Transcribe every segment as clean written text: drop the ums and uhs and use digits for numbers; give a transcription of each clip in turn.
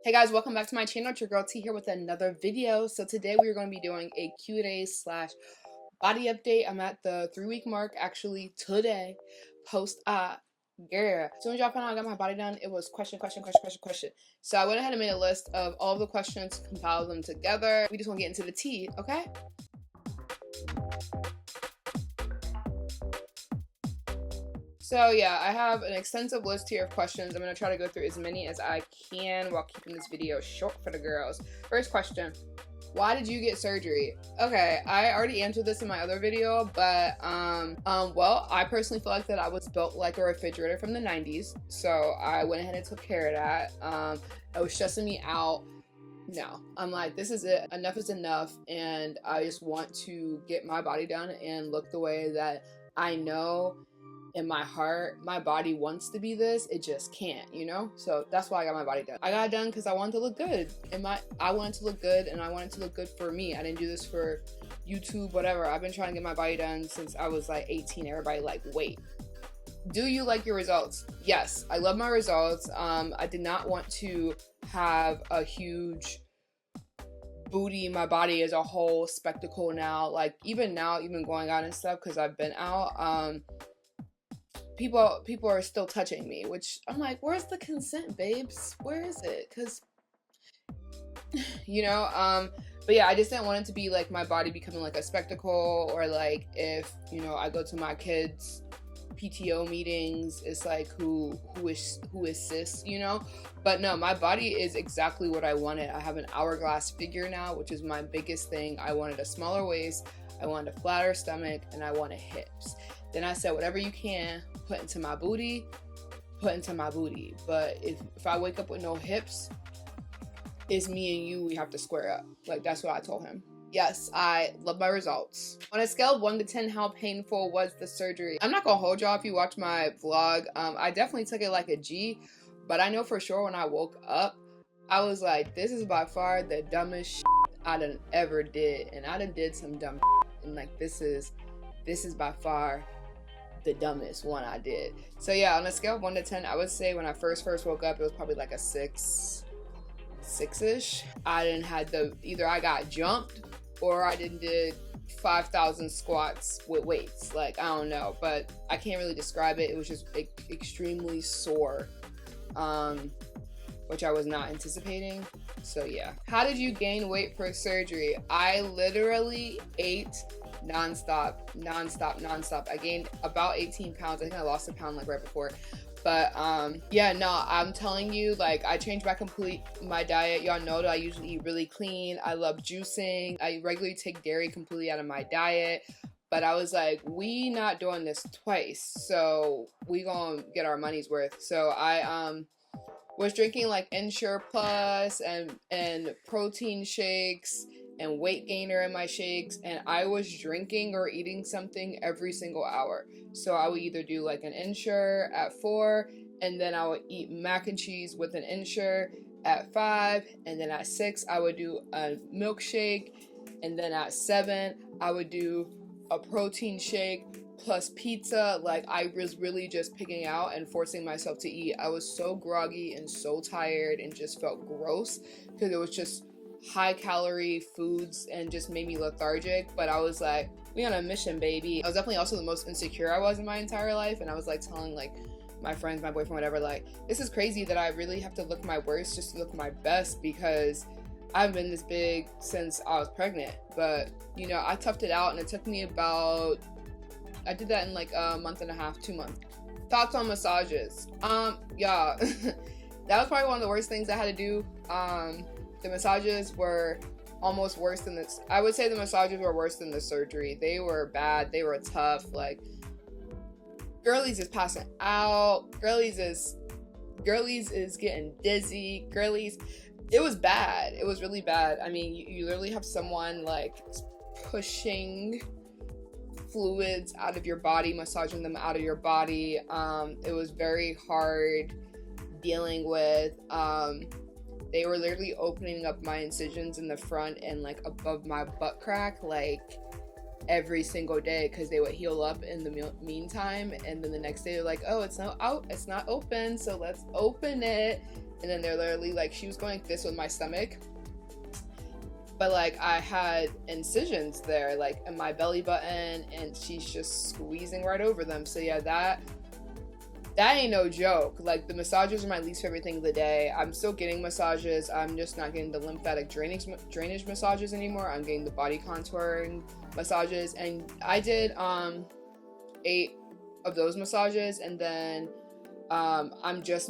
Hey guys, welcome back to my channel. It's your girl T here with another video. So today we are going to be doing a Q&A slash body update. I'm at the 3-week mark actually today. Girl. As soon as y'all found out I got my body done, it was question. So I went ahead and made a list of all of the questions, compiled them together. We just want to get into the tea, okay? So yeah, I have an extensive list here of questions. I'm going to try to go through as many as I can while keeping this video short for the girls. First question, why did you get surgery? Okay, I already answered this in my other video, but well, I personally feel like that I was built like a refrigerator from the 90s, so I went ahead and took care of that. It was stressing me out. No, I'm like, this is it, enough is enough, and I just want to get my body done and look the way that I know in my heart my body wants to be this, it just can't, you know. So that's why I got my body done. I got it done because I wanted to look good, and I wanted to look good, and I wanted to look good for me. I didn't do this for YouTube, whatever. I've been trying to get my body done since I was like 18. Everybody like, wait, do you like your results? Yes, I love my results. I did not want to have a huge booty. My body is a whole spectacle now. Like even going out and stuff, because I've been out, people are still touching me, which I'm like, where's the consent, babes? Where is it? Because you know, but yeah, I just didn't want it to be like my body becoming like a spectacle, or like if, you know, I go to my kids' PTO meetings, it's like who is cis, you know. But no, my body is exactly what I wanted. I have an hourglass figure now, which is my biggest thing. I wanted a smaller waist, I wanted a flatter stomach, and I wanted hips. Then I said, whatever you can put into my booty, put into my booty. But if I wake up with no hips, it's me and you, we have to square up. Like, that's what I told him. Yes, I love my results. On a scale of 1 to 10, how painful was the surgery? I'm not gonna hold y'all if you watch my vlog. I definitely took it like a G, but I know for sure when I woke up, I was like, this is by far the dumbest shit I done ever did. And I done did some dumb shit, and like, this is by far the dumbest one I did. So yeah, on a scale of 1 to 10, I would say when I first woke up, it was probably like a 6-ish. I didn't had either I got jumped or I did 5,000 squats with weights. Like, I don't know, but I can't really describe it. It was just extremely sore, which I was not anticipating. So yeah. How did you gain weight for surgery? I literally ate nonstop. I gained about 18 pounds. I think I lost a pound like right before. But yeah, no, I'm telling you, like, I changed my diet. Y'all know that I usually eat really clean. I love juicing. I regularly take dairy completely out of my diet. But I was like, we not doing this twice, so we gonna get our money's worth. So I was drinking like Ensure Plus and protein shakes and weight gainer in my shakes, and I was drinking or eating something every single hour. So I would either do like an Ensure at 4, and then I would eat mac and cheese with an Ensure at 5, and then at 6 I would do a milkshake, and then at 7 I would do a protein shake plus pizza. Like, I was really just picking out and forcing myself to eat. I was so groggy and so tired and just felt gross because it was just high calorie foods and just made me lethargic. But I was like, we on a mission, baby. I was definitely also the most insecure I was in my entire life, and I was like telling like my friends, my boyfriend, whatever, like, this is crazy that I really have to look my worst just to look my best, because I've been this big since I was pregnant. But you know, I toughed it out, and it took me about, I did that in like a month and a half, 2 months. Thoughts on massages? Yeah, that was probably one of the worst things I had to do. The massages were almost worse than this. I would say the massages were worse than the surgery. They were bad. They were tough. Like, girlies is passing out. Girlies is getting dizzy. Girlies, it was bad. It was really bad. I mean, you literally have someone like pushing fluids out of your body, massaging them out of your body. It was very hard dealing with. They were literally opening up my incisions in the front and like above my butt crack like every single day, because they would heal up in the meantime, and then the next day they're like, oh, it's not out, it's not open, so let's open it. and then they're literally like, she was going like this with my stomach, but like I had incisions there, like in my belly button, and she's just squeezing right over them. So yeah, that ain't no joke. Like, the massages are my least favorite thing of the day. I'm still getting massages. I'm just not getting the lymphatic drainage massages anymore. I'm getting the body contouring massages, and I did 8 of those massages, and then I just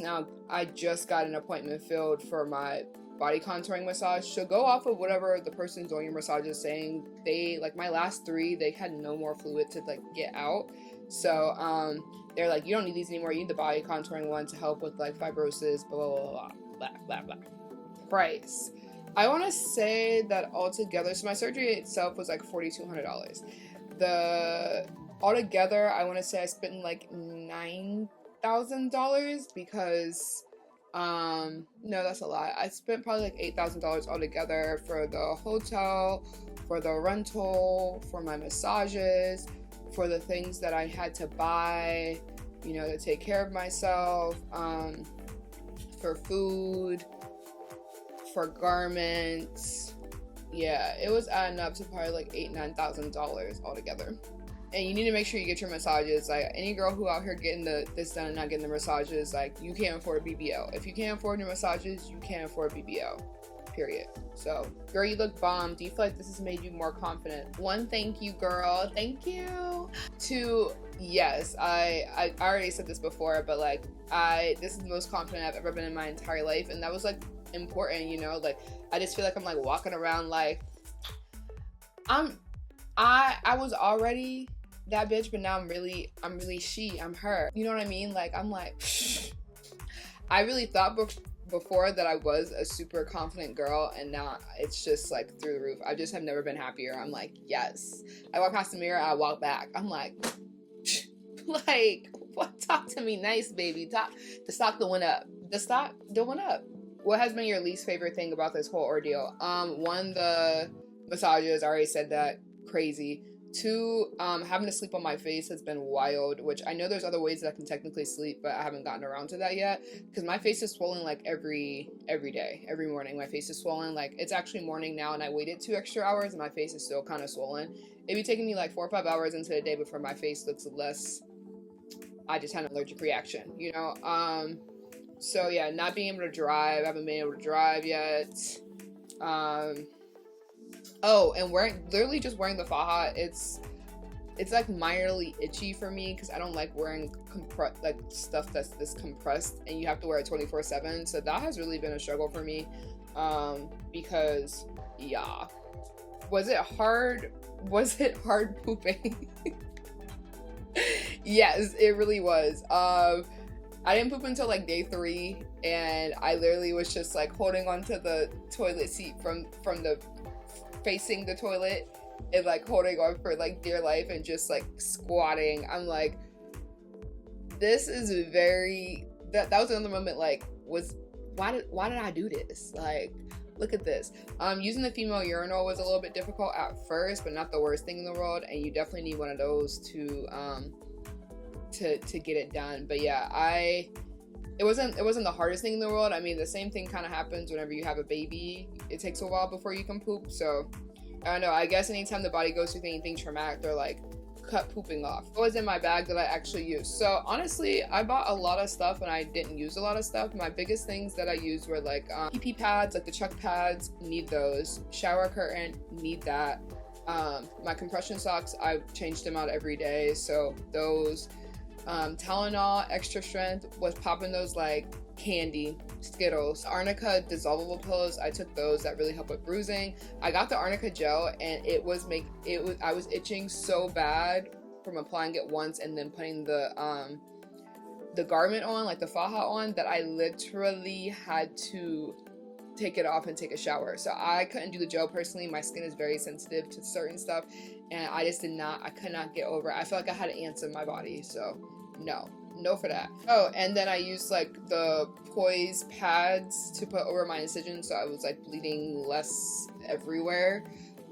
got an appointment filled for my body contouring massage. So go off of whatever the person doing your massage is saying. They, like, my last 3, they had no more fluid to like get out. So they're like, you don't need these anymore. You need the body contouring one to help with like fibrosis, blah blah blah blah blah. Price. I want to say that altogether, so my surgery itself was like $4,200. The altogether, I want to say I spent like $9,000 because no, that's a lot. I spent probably like $8,000 altogether for the hotel, for the rental, for my massages, for the things that I had to buy, you know, to take care of myself, for food, for garments. Yeah, it was adding up to probably like $8,000-$9,000 altogether. And you need to make sure you get your massages. Like, any girl who out here getting this done and not getting the massages, like, you can't afford BBL. If you can't afford your massages, you can't afford BBL. Period. So, girl, you look bomb. Do you feel like this has made you more confident? 1, thank you, girl. Thank you. 2, yes, I already said this before, but like, this is the most confident I've ever been in my entire life, and that was like important, you know. Like, I just feel like I'm like walking around like I was already that bitch, but now I'm really she, I'm her. You know what I mean? Like, I'm like, I really thought before that I was a super confident girl, and now it's just like through the roof. I just have never been happier. I'm like, yes. I walk past the mirror, I walk back. I'm like, like, what? Talk to me nice, baby. The stock went up. The stock went up. What has been your least favorite thing about this whole ordeal? 1, the massages. I already said that. Crazy. 2, having to sleep on my face has been wild, which I know there's other ways that I can technically sleep, but I haven't gotten around to that yet, because my face is swollen like every day, every morning. My face is swollen. Like, it's actually morning now, and I waited 2 extra hours, and my face is still kind of swollen. It'd be taking me like 4 or 5 hours into the day before my face looks less. I just had an allergic reaction, you know. So yeah, not being able to drive. I haven't been able to drive yet. Oh, and literally just wearing the faja, it's like minorly itchy for me, because I don't like wearing stuff that's this compressed, and you have to wear it 24/7. So that has really been a struggle for me, because yeah. Was it hard pooping? Yes, it really was. I didn't poop until like day 3, and I literally was just like holding onto the toilet seat from the facing the toilet, and like holding on for like dear life, and just like squatting. I'm like, this is very, that was another moment, like, why did I do this? Like, look at this. Using the female urinal was a little bit difficult at first, but not the worst thing in the world, and you definitely need one of those to get it done. But yeah, it wasn't the hardest thing in the world. I mean, the same thing kind of happens whenever you have a baby. It takes a while before you can poop. So I don't know. I guess anytime the body goes through anything traumatic, they're like, cut pooping off. What was in my bag that I actually used? So honestly, I bought a lot of stuff and I didn't use a lot of stuff. My biggest things that I used were like pee pads, like the chuck pads, need those. Shower curtain, need that. My compression socks, I changed them out every day, so those. Tylenol extra strength, was popping those like candy. Skittles. Arnica dissolvable pillows, I took those. That really help with bruising. I got the Arnica gel, and I was itching so bad from applying it once and then putting the garment on, like the faja on, that I literally had to take it off and take a shower. So I couldn't do the gel personally. My skin is very sensitive to certain stuff, and I could not get over it. I felt like I had ants in my body, so no for that. Oh, and then I used like the poise pads to put over my incision, so I was like bleeding less everywhere.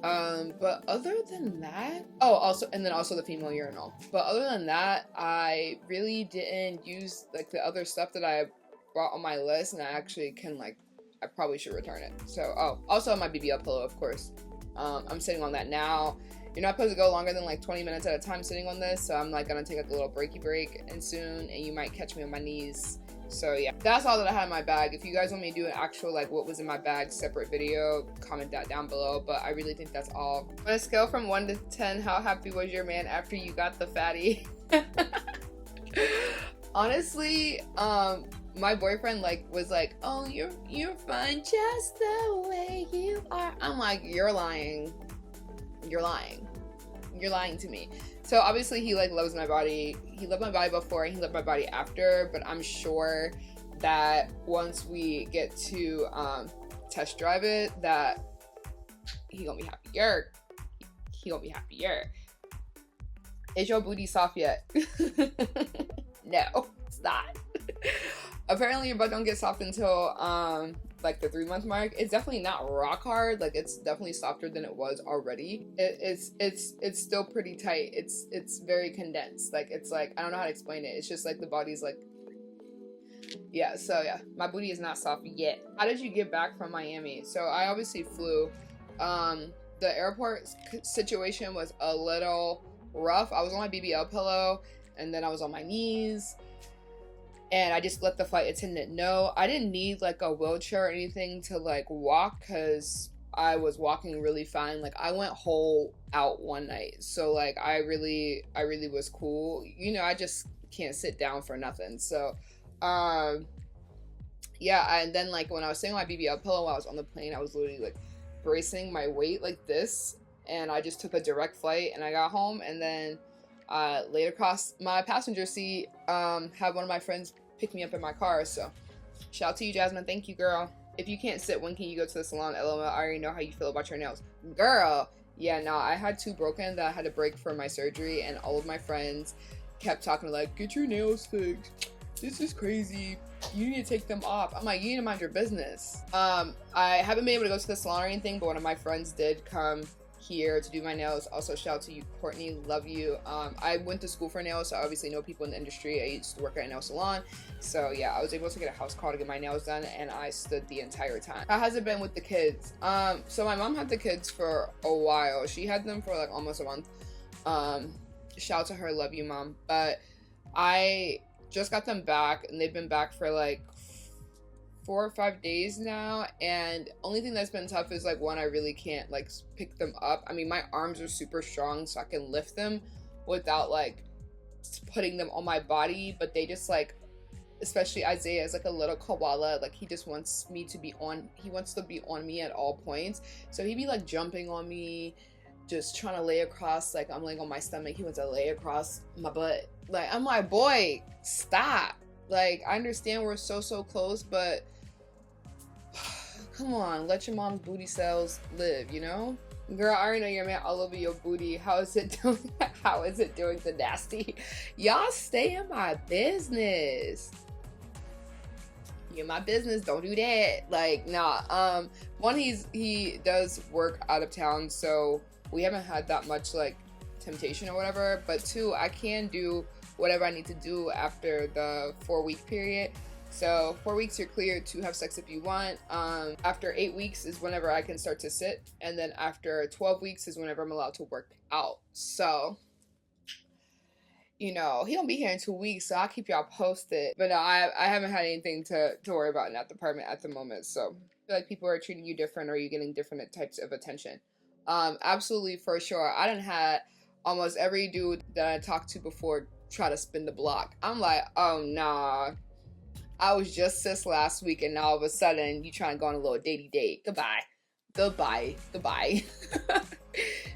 But other than that, also the female urinal. But other than that, I really didn't use like the other stuff that I bought on my list, and I actually can, like, I probably should return it. So, oh, also my BBL pillow, of course. I'm sitting on that now. You're not supposed to go longer than like 20 minutes at a time sitting on this, so I'm like gonna take like a little breaky break and soon, and you might catch me on my knees. So yeah, that's all that I had in my bag. If you guys want me to do an actual like what was in my bag separate video, comment that down below, but I really think that's all. On a scale from 1 to 10, how happy was your man after you got the fatty? Honestly, my boyfriend like was like, oh, you're fine just the way you are. I'm like, you're lying to me. So obviously he like loves my body. He loved my body before and he loved my body after, but I'm sure that once we get to test drive it, that he gonna be happier. Is your booty soft yet? No, it's not. Apparently your butt don't get soft until like the 3-month mark. It's definitely not rock hard. Like, it's definitely softer than it was already. It's still pretty tight. It's very condensed. Like, it's like, I don't know how to explain it. It's just like the body's like, yeah. So yeah, my booty is not soft yet. How did you get back from Miami? So I obviously flew. The airport situation was a little rough. I was on my BBL pillow and then I was on my knees. And I just let the flight attendant know. I didn't need like a wheelchair or anything to like walk because I was walking really fine. Like, I went whole out one night. So like I really was cool. You know, I just can't sit down for nothing. So yeah, and then like when I was sitting on my BBL pillow while I was on the plane, I was literally like bracing my weight like this. And I just took a direct flight and I got home, and then laid across my passenger seat, had one of my friends pick me up in my car. So shout out to you, Jasmine. Thank you, girl. If you can't sit, when can you go to the salon? LOL, I already know how you feel about your nails. Girl, yeah, no, I had 2 broken that I had to break for my surgery, and all of my friends kept talking like, get your nails fixed. This is crazy. You need to take them off. I'm like, you need to mind your business. I haven't been able to go to the salon or anything, but one of my friends did come here to do my nails. Also, shout out to you, Courtney. Love you. I went to school for nails, so I obviously know people in the industry. I used to work at a nail salon, so yeah, I was able to get a house call to get my nails done, and I stood the entire time. How has it been with the kids? So my mom had the kids for a while. She had them for like almost a month. Shout out to her. Love you, mom. But I just got them back, and they've been back for like 4 or 5 days now, and only thing that's been tough is like, one, I really can't like pick them up. I mean, my arms are super strong, so I can lift them without like putting them on my body, but they just like, especially Isaiah is like a little koala. Like, he just wants me to be on, he wants to be on me at all points, so he'd be like jumping on me, just trying to lay across, like I'm laying on my stomach, he wants to lay across my butt. Like, I'm like, boy, stop. Like, I understand we're so close, but come on, let your mom's booty cells live, you know? Girl, I already know your man all over your booty. How is it doing? How is it doing the nasty? Y'all stay in my business. You're in my business. Don't do that. Like, nah. One, he does work out of town, so we haven't had that much like temptation or whatever. But 2, I can do whatever I need to do after the 4-week period. So 4 weeks you're cleared to have sex if you want. After 8 weeks is whenever I can start to sit, and then after 12 weeks is whenever I'm allowed to work out. So, you know, he don't be here in 2 weeks, so I'll keep y'all posted. But no, I haven't had anything to worry about in that department at the moment. So I feel like people are treating you different, or you getting different types of attention. Absolutely, for sure. I done had almost every dude that I talked to before try to spin the block. I'm like, oh nah, I was just cis last week, and now all of a sudden you trying to go on a little datey date. Goodbye.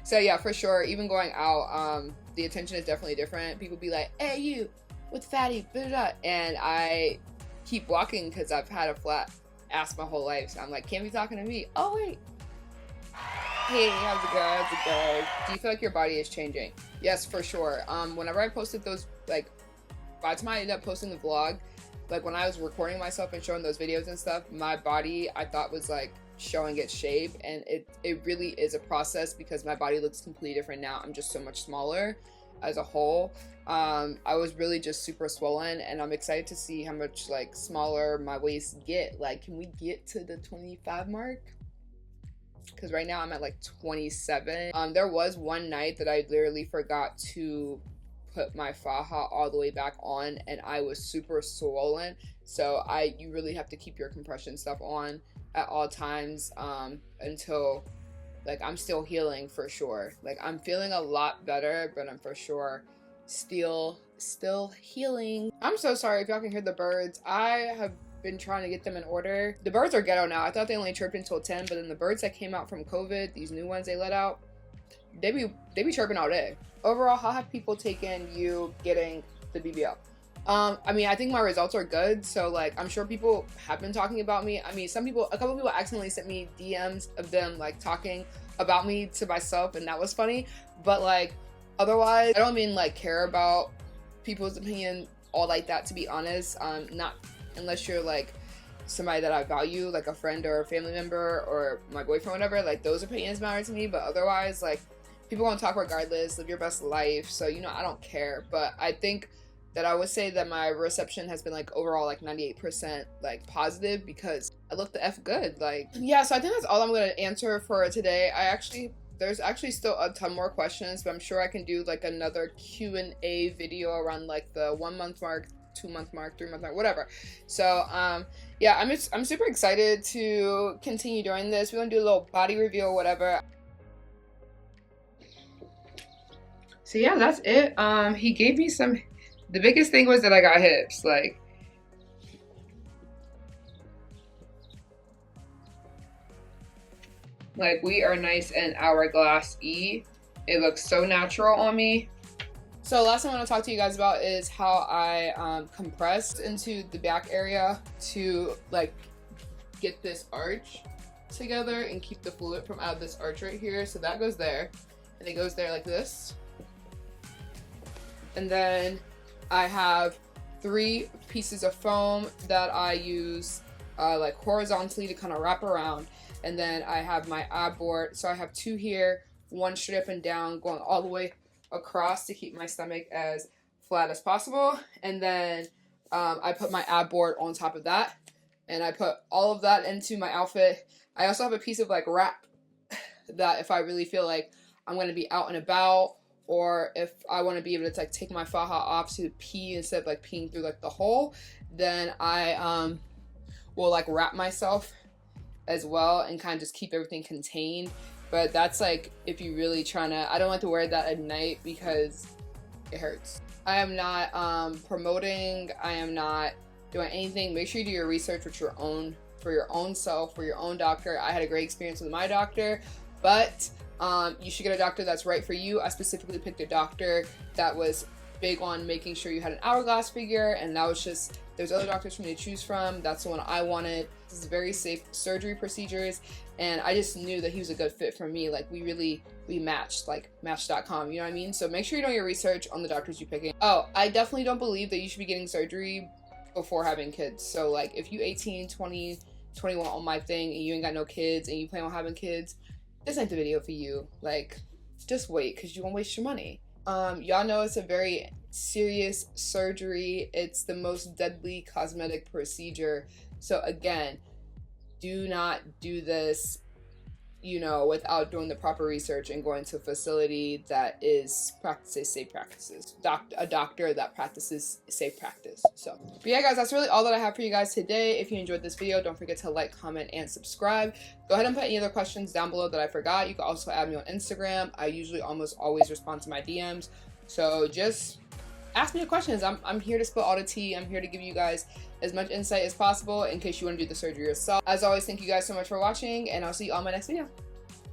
So yeah, for sure, even going out, the attention is definitely different. People be like, hey, you with fatty, blah, blah, blah. And I keep walking because I've had a flat ass my whole life, so I'm like, can't be talking to me. Oh wait, hey, how's it going? Do you feel like your body is changing? Yes, for sure. Whenever I posted those, like, by the time I ended up posting the vlog, like when I was recording myself and showing those videos and stuff, my body, I thought, was like showing its shape, and it really is a process because my body looks completely different now. I'm just so much smaller, as a whole. I was really just super swollen, and I'm excited to see how much like smaller my waist get. Like, can we get to the 25 mark? Because right now I'm at like 27. There was one night that I literally forgot to put my faja all the way back on, and I was super swollen. So you really have to keep your compression stuff on at all times until like I'm still healing for sure. Like, I'm feeling a lot better, but I'm for sure still healing. I'm so sorry if y'all can hear the birds. I have been trying to get them in order. The birds are ghetto now. I thought they only chirped until 10, but then the birds that came out from COVID, these new ones they let out, they be chirping all day. Overall, how have people taken you getting the BBL? I mean, I think my results are good. So like, I'm sure people have been talking about me. I mean, a couple people accidentally sent me DMs of them like talking about me to myself, and that was funny. But like, otherwise, I don't mean like care about people's opinion all like that, to be honest. Not unless you're like somebody that I value, like a friend or a family member or my boyfriend, whatever. Like, those opinions matter to me. But otherwise, like, people want to talk regardless. Live your best life. So, you know, I don't care. But I think that I would say that my reception has been like overall like 98% like positive, because I look the F good. Like, yeah, so I think that's all I'm going to answer for today. There's actually still a ton more questions, but I'm sure I can do like another Q&A video around like the 1 month mark, 2 month mark, 3 month mark, whatever. So yeah, I'm super excited to continue doing this. We're gonna do a little body review or whatever. So yeah, that's it. He gave me some. The biggest thing was that I got hips. Like we are nice and hourglass-y. It looks so natural on me. So last thing I want to talk to you guys about is how I compressed into the back area to like get this arch together and keep the fluid from out of this arch right here. So that goes there, and it goes there like this. And then I have 3 pieces of foam that I use like horizontally to kind of wrap around. And then I have my ab board. So I have 2 here, 1 straight up and down, going all the way across to keep my stomach as flat as possible. And then I put my ab board on top of that, and I put all of that into my outfit. I also have a piece of like wrap that if I really feel like I'm going to be out and about, or if I want to be able to like take my faja off to pee instead of like peeing through like the hole, then I will like wrap myself as well and kind of just keep everything contained. But that's like if you really trying to, I don't like to wear that at night because it hurts. I am not promoting, I am not doing anything. Make sure you do your research with your own, for your own self, for your own doctor. I had a great experience with my doctor, but you should get a doctor that's right for you. I specifically picked a doctor that was big on making sure you had an hourglass figure, and that was just, there's other doctors for me to choose from. That's the one I wanted. This is very safe surgery procedures, and I just knew that he was a good fit for me. Like we matched, like match.com, you know what I mean? So make sure you're doing your research on the doctors you're picking. Oh, I definitely don't believe that you should be getting surgery before having kids. So like if you 18, 20, 21 on my thing and you ain't got no kids and you plan on having kids, this ain't the video for you. Like, just wait, because you won't waste your money. Y'all know it's a very serious surgery. It's the most deadly cosmetic procedure. So again, do not do this, you know, without doing the proper research and going to a facility that practices safe practices. A doctor that practices safe practice. So, but yeah guys, that's really all that I have for you guys today. If you enjoyed this video, don't forget to like, comment, and subscribe. Go ahead and put any other questions down below that I forgot. You can also add me on Instagram. I usually almost always respond to my DMs. So just ask me your questions. I'm here to spill all the tea. I'm here to give you guys as much insight as possible in case you want to do the surgery yourself. As always, thank you guys so much for watching, and I'll see you on my next video.